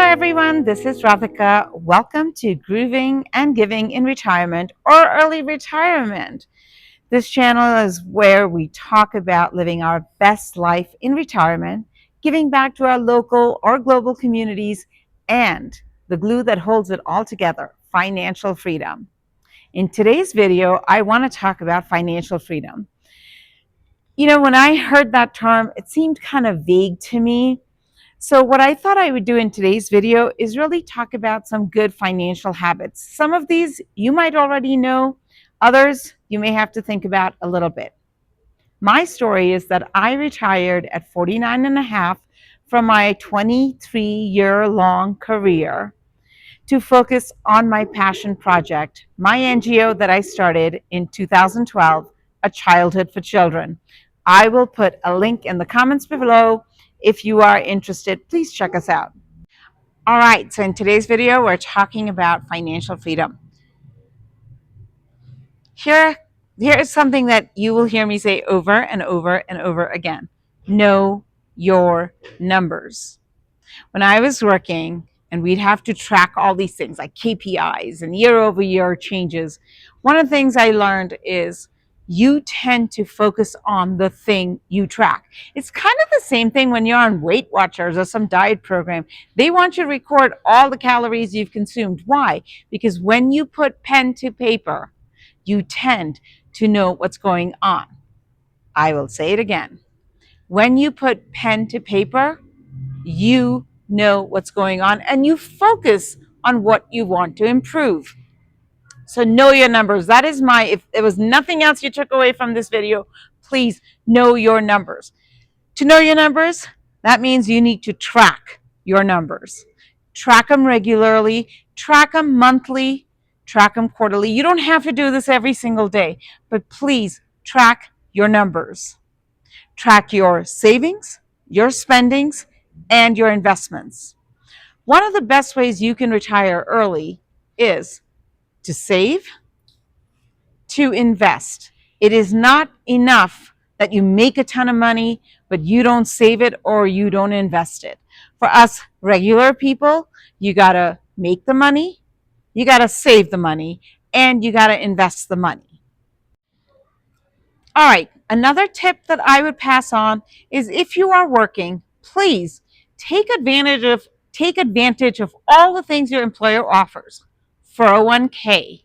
everyone, this is Radhika. Welcome to Grooving and Giving in Retirement or Early Retirement. This channel is where we talk about living our best life in retirement, giving back to our local or global communities, and the glue that holds it all together, financial freedom. In today's video, I want to talk about financial freedom. When I heard that term, it seemed kind of vague to me. So what I thought I would do in today's video is really talk about some good financial habits. Some of these you might already know, others you may have to think about a little bit. My story is that I retired at 49 and a half from my 23-year-long career to focus on my passion project, my NGO that I started in 2012, A Childhood for Children. I will put a link in the comments below. If you are interested, please check us out. All right, so in today's video, we're talking about financial freedom. Here is something that you will hear me say over and over and over again. Know your numbers. When I was working and we'd have to track all these things like KPIs and year-over-year changes, one of the things I learned is you tend to focus on the thing you track. It's kind of the same thing when you're on Weight Watchers or some diet program. They want you to record all the calories you've consumed. Why? Because when you put pen to paper, you tend to know what's going on. I will say it again. When you put pen to paper, you know what's going on and you focus on what you want to improve. So know your numbers. That is if there was nothing else you took away from this video, please know your numbers. To know your numbers, that means you need to track your numbers. Track them regularly, track them monthly, track them quarterly. You don't have to do this every single day, but please track your numbers. Track your savings, your spendings, and your investments. One of the best ways you can retire early is to save, to invest. It is not enough that you make a ton of money, but you don't save it or you don't invest it. For us regular people, you got to make the money, you got to save the money, and you got to invest the money. All right, another tip that I would pass on is if you are working, please take advantage of all the things your employer offers. 401k,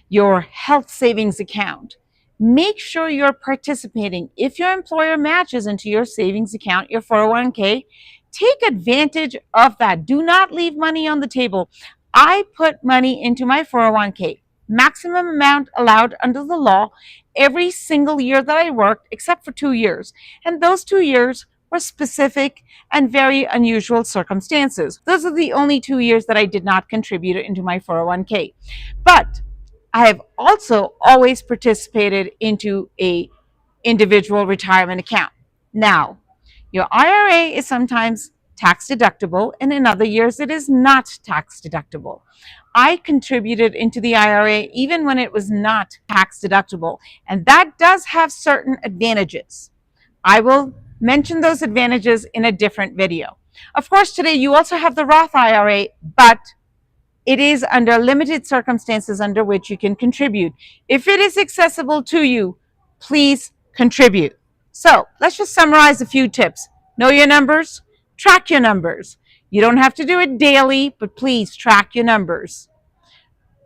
your health savings account. Make sure you're participating. If your employer matches into your savings account, your 401k, take advantage of that. Do not leave money on the table. I put money into my 401k, maximum amount allowed under the law, every single year that I worked, except for 2 years. And those 2 years were specific and very unusual circumstances. Those are the only 2 years that I did not contribute into my 401k. But I have also always participated into a individual retirement account. Now, your IRA is sometimes tax deductible, and in other years it is not tax deductible. I contributed into the IRA even when it was not tax deductible, and that does have certain advantages. I will mention those advantages in a different video. Of course, today you also have the Roth IRA, but it is under limited circumstances under which you can contribute. If it is accessible to you, please contribute. So let's just summarize a few tips. Know your numbers, track your numbers. You don't have to do it daily, but please track your numbers.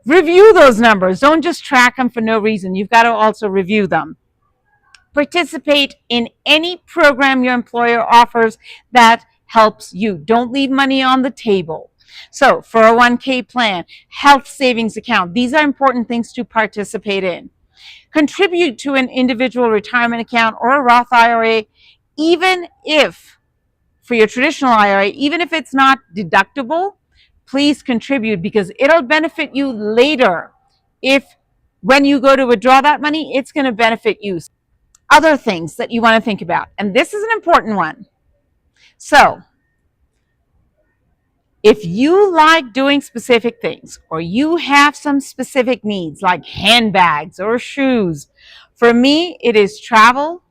Review those numbers. Don't just track them for no reason. You've got to also review them. Participate in any program your employer offers that helps you. Don't leave money on the table. So 401k plan, health savings account, these are important things to participate in. Contribute to an individual retirement account or a Roth IRA, even if, for your traditional IRA, even if it's not deductible, please contribute because it'll benefit you later. When you go to withdraw that money, it's going to benefit you. Other things that you want to think about, and this is an important one. So, if you like doing specific things or you have some specific needs like handbags or shoes, for me, it is travel.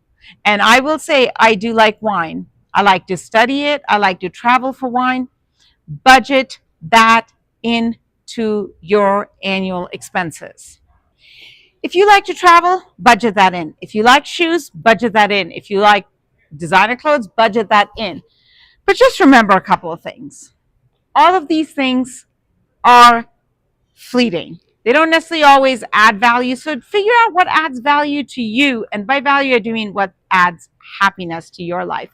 And I will say I do like wine. I like to study it. I like to travel for wine. Budget that into your annual expenses. If you like to travel, budget that in. If you like shoes, budget that in. If you like designer clothes, budget that in. But just remember a couple of things. All of these things are fleeting. They don't necessarily always add value. So figure out what adds value to you. And by value, I do mean what adds happiness to your life.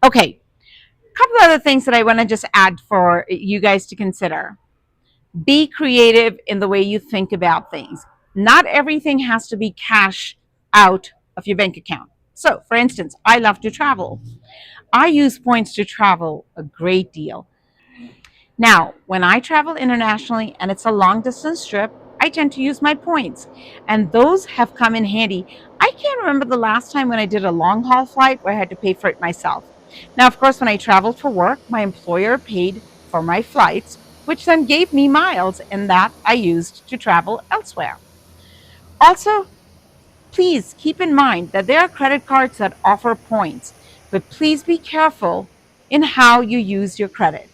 Okay, a couple other things that I want to just add for you guys to consider. Be creative in the way you think about things. Not everything has to be cash out of your bank account. So, for instance, I love to travel. I use points to travel a great deal. Now, when I travel internationally and it's a long distance trip, I tend to use my points, and those have come in handy. I can't remember the last time when I did a long haul flight where I had to pay for it myself. Now, of course, when I traveled for work, my employer paid for my flights, which then gave me miles, and that I used to travel elsewhere. Also, please keep in mind that there are credit cards that offer points, but please be careful in how you use your credit.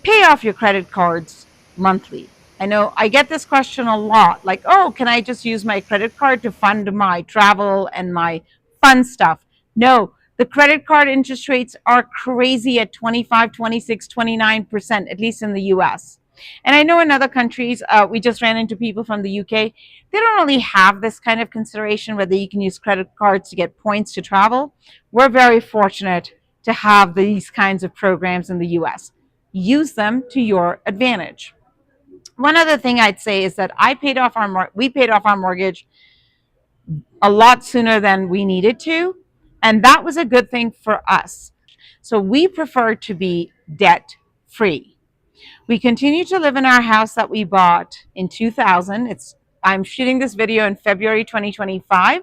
Pay off your credit cards monthly. I know I get this question a lot like, oh, can I just use my credit card to fund my travel and my fun stuff? No, the credit card interest rates are crazy at 25, 26, 29%, at least in the US. And I know in other countries, we just ran into people from the UK. They don't really have this kind of consideration whether you can use credit cards to get points to travel. We're very fortunate to have these kinds of programs in the US. Use them to your advantage. One other thing I'd say is that we paid off our mortgage a lot sooner than we needed to, and that was a good thing for us. So we prefer to be debt free. We continue to live in our house that we bought in 2000. I'm shooting this video in February 2025,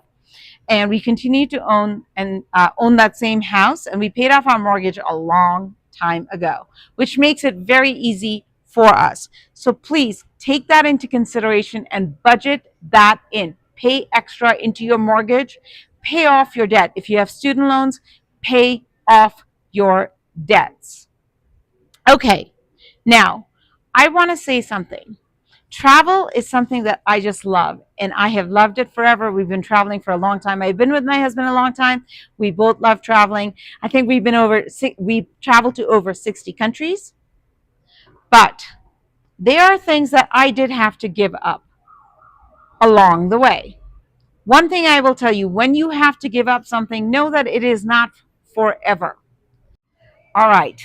and we continue to own that same house, and we paid off our mortgage a long time ago, which makes it very easy for us. So please take that into consideration and budget that in. Pay extra into your mortgage, pay off your debt. If you have student loans, pay off your debts. Okay, now I want to say something. Travel is something that I just love, and I have loved it forever. We've been traveling for a long time. I've been with my husband a long time. We both love traveling. I think we've traveled to over 60 countries, but there are things that I did have to give up along the way. One thing I will tell you, when you have to give up something, know that it is not forever. All right.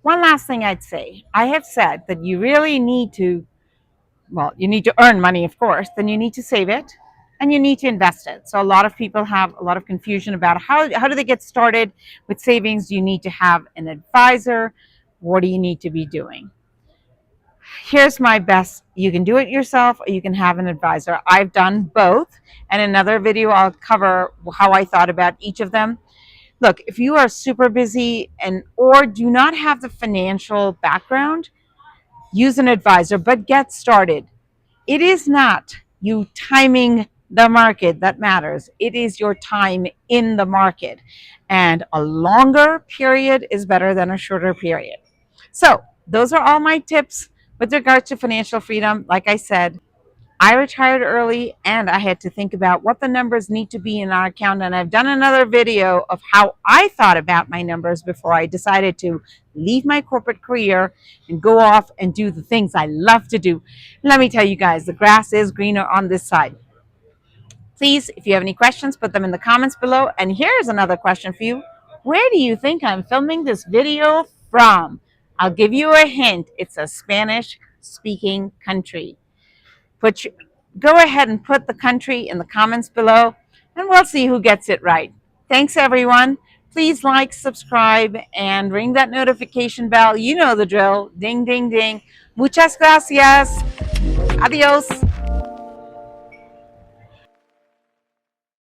One last thing I'd say. I have said that you really need to, well, you need to earn money, of course, then you need to save it and you need to invest it. So a lot of people have a lot of confusion about how do they get started with savings? Do you need to have an advisor? What do you need to be doing? Here's my best. You can do it yourself or you can have an advisor. I've done both. And in another video, I'll cover how I thought about each of them. Look, if you are super busy or do not have the financial background, use an advisor, but get started. It is not you timing the market that matters. It is your time in the market. And a longer period is better than a shorter period. So those are all my tips with regards to financial freedom. Like I said, I retired early and I had to think about what the numbers need to be in our account. And I've done another video of how I thought about my numbers before I decided to leave my corporate career and go off and do the things I love to do. Let me tell you guys, the grass is greener on this side. Please, if you have any questions, put them in the comments below. And here's another question for you. Where do you think I'm filming this video from? I'll give you a hint. It's a Spanish-speaking country. Go ahead and put the country in the comments below, and we'll see who gets it right. Thanks, everyone. Please like, subscribe, and ring that notification bell. You know the drill. Ding, ding, ding. Muchas gracias. Adios.